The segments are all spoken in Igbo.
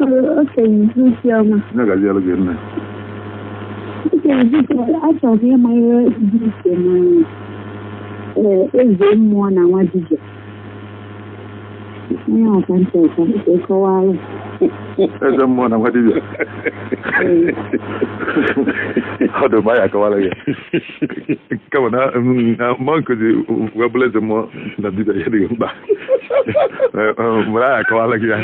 okenye Isioma. Na-agaziela gị nne. Achọrọ m ịma ihe dị iche na eze mmụọ na nwa dibịa. Onye ọka ntị ịkọwara. Eze mmụọ na nwa dibịa. Ọ dị mma ya akọwara gị. Kama na mmụọ nkụzi wee bụrụ eze mmụọ na dibịa ihe dị mkpa. Mgbe anyị akọwara gị ya.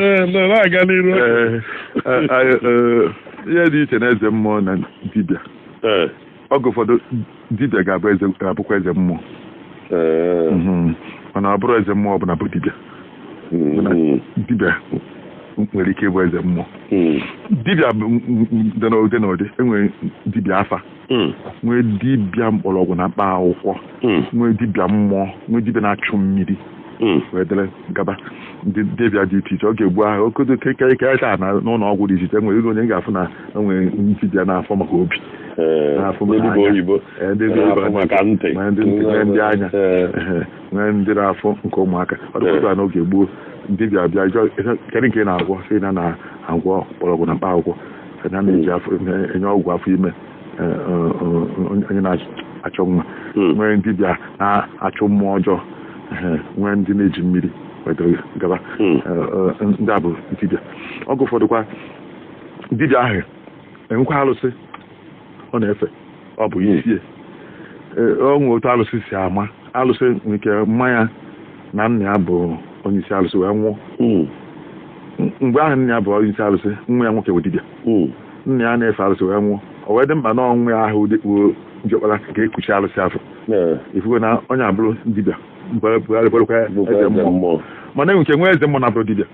Ihe dị iche na eze mmụọ na dibịa. Oge ụfọdụ dibịa ga-abụkwa eze mmụọ. Mana ọ bụrụ eze mmụọ ọbụla bụ dibịa. Dibịa nwere ike ịbụ eze mmụọ. Dibịa dị n'ụdị n'ụdị. Enwere dibịa afa, nwee dibịa mkpọrọgwụ na mkpa akwụkwọ, nwee dibịa mmụọ, nwee dibịa na-achụ mmiri wee dere gaba. Dibịa dị iche iche ọ ga-egbu ahụ okodo kekecha na n'ụlọ ọgwụ dị iche iche. Enwere onye ga-afụ na enwere dibịa na-afọ maka obi, ndị anya, nwee ndị na-afụ nke ụmụaka. Ọ dịkwa n'oge gboo dibịa bịa kedụ nke na-agwọ sị na na-agwọ mkpọrọgwụ na mkpa akwụkwọ, na na-eji enye ọgwụ afọ ime onye na-achọ nwa. Nwee dibịa na-achụ mmụọ ọjọọ, nwee ndị na-eji mmiri wetara gaba. Ndị a bụ dibịa. Oge ụfọdụkwa dibịa ahụ enwekwa alụsị ọ na-efe, ọ bụ isi o nwere otu alụsị si ama. Alụsị nke mmanya na nna ya bụ onye isi alụsị wee nwụọ. Mgbe ahụ nna ya bụ onye isi alụsị, nwa ya nwoke bụ dibịa. Nna ya na-efe alụsị wee nwụọ. O wee dị mkpa na ọnwụ ya ahụ jikpara ka ekuchi alụsị afọ. Ifugo na onye abụrụ dibịa bụrụkwa eze mmụọ. Mana enwe nke nwee eze mmụọ na-abụrụ dibịa.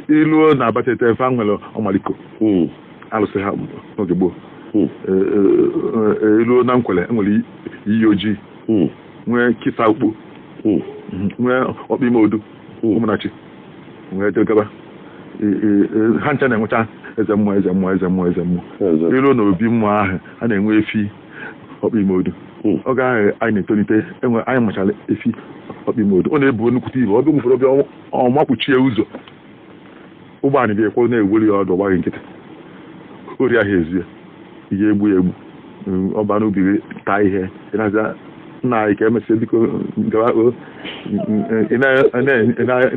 Iluo na abatete mfe nwere ọmaliko alụsị ha n'oge gboo. Iluo na nkwele enwere iyi ojii, nwee kịta ukpo, nwee ọkpa ime odu ụmụnachi nwee degaba. Ha ncha na-enwecha eze mmụọ eze mmụọ eze mmụọ eze mmụọ. Iluo na obi mmụọ ahụ a na-enwe efi ọkpa ime odu. Oge ahụ anyị na-etolite anyị machara efi ọkpa ime odu. Ọ na-ebu nnukwute ibu. Ọ bụ ụfọdụ ọbịa ọmakpuchie ụzọ, ụgbọala ga-ekwe na-eweli ya ọdụ ọgbaghị nkịtị. Ori ahụ ezie ihe egbu ya egbu, ọba n'ubi gị taa ihe nna anyị ka emesịa biko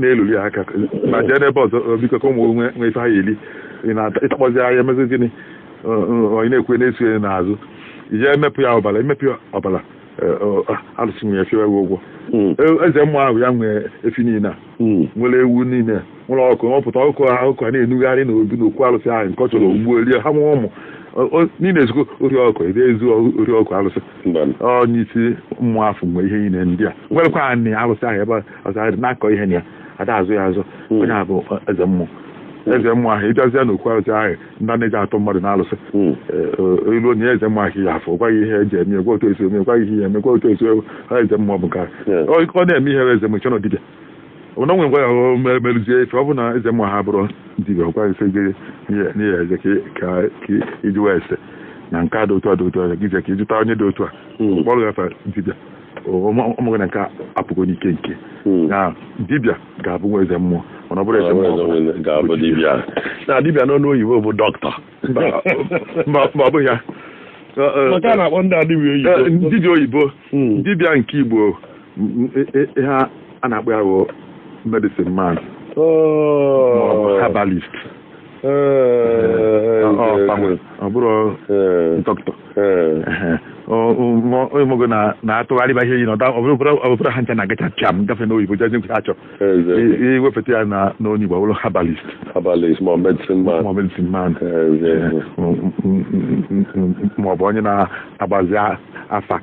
na-eluli ya aka ma jee n'ebe ọzọ biko ka ụmụ nwee ife ha eli ịtakpọzi ahịa emezi gịnị onye na-ekwe na-eso ya n'azụ ije emepụ ya ọbara emepụ ya ọbara alụsị nwere efe ewe ụgwọ. Eze mmụọ ahụ ya nwee efi niile a nwere ewu niile nwere ọkụ ọpụta ọkụ ha na-enugharị n'obi n'okwu alụsị ahụ nke ọ chọrọ ugbu erie ha nwa ụmụ niile ezukọ ori ọkụ ede ezu ori ọkụ alụsị. Onye isi mmụọ afọ mgbe ihe niile ndị a nwerekwa anị alụsị ahụ ebe ọzọ na-akọ ihe na ya ada azụ ya azụ. Onye a bụ eze mmụọ. Eze mmụọ ahụ ịbịazịa n'okwu alụsị ahụ ndị na-eji atọ mmadụ na-alụsị. Ilu onye eze mmụọ ahụ ya afọ gwaghị ihe eji eme gwa otu esi eme gwaghị ihe ya eme gwa otu esi ha eze mmụọ bụ nke ọ na-eme ihe eze mmụọ chọrọ dibịa. Ọbụna nwe ngwa ya merụzie efe ọ bụ na eze mmụọ ha bụrụ dibịa ọgwa ise gị n'ihe eze ka iji wee ese na nke a dị otu a dị otu a gị je ka ịjụta onye dị otu a kpọrọ ya fa dibịa. Ọmụgị na nke apụgo n'ike nke na dibịa ga-abụ nwa eze mmụọ mana ọ bụrụ eze mmụọ ga-abụ dibịa. Na dibịa n'ọnụ oyibo bụ dọkịta. Mba ọ bụghị ya. Maka na-akpọ ndị adịbịa oyibo dibịa oyibo. Dibịa nke Igbo ihe a na-akpọ ya bụ medicine man, herbalist. Ọ bụrụ dọkịta. Onye mọgụ na-atụgharịba ihe yi na ọ bụrụ ha ncha na-agacha pịam gafe n'oyibo jazi nkwe ha chọ iwepụta ya n'onye Igbo ọ bụrụ herbalist ma medicine man ma ọ bụ onye na-agbazi afa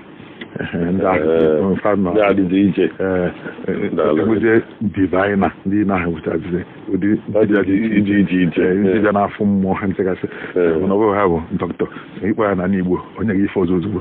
ndị adịghị iche ebuzie divina ndị na-ahụchazi ụdị iche ndị bịa n'afọ mmụọ ha nchegasị mana ọ bụrụ ha bụ dọkịta ikpe ya na n'Igbo onye gị ife ọzọ ozugbo.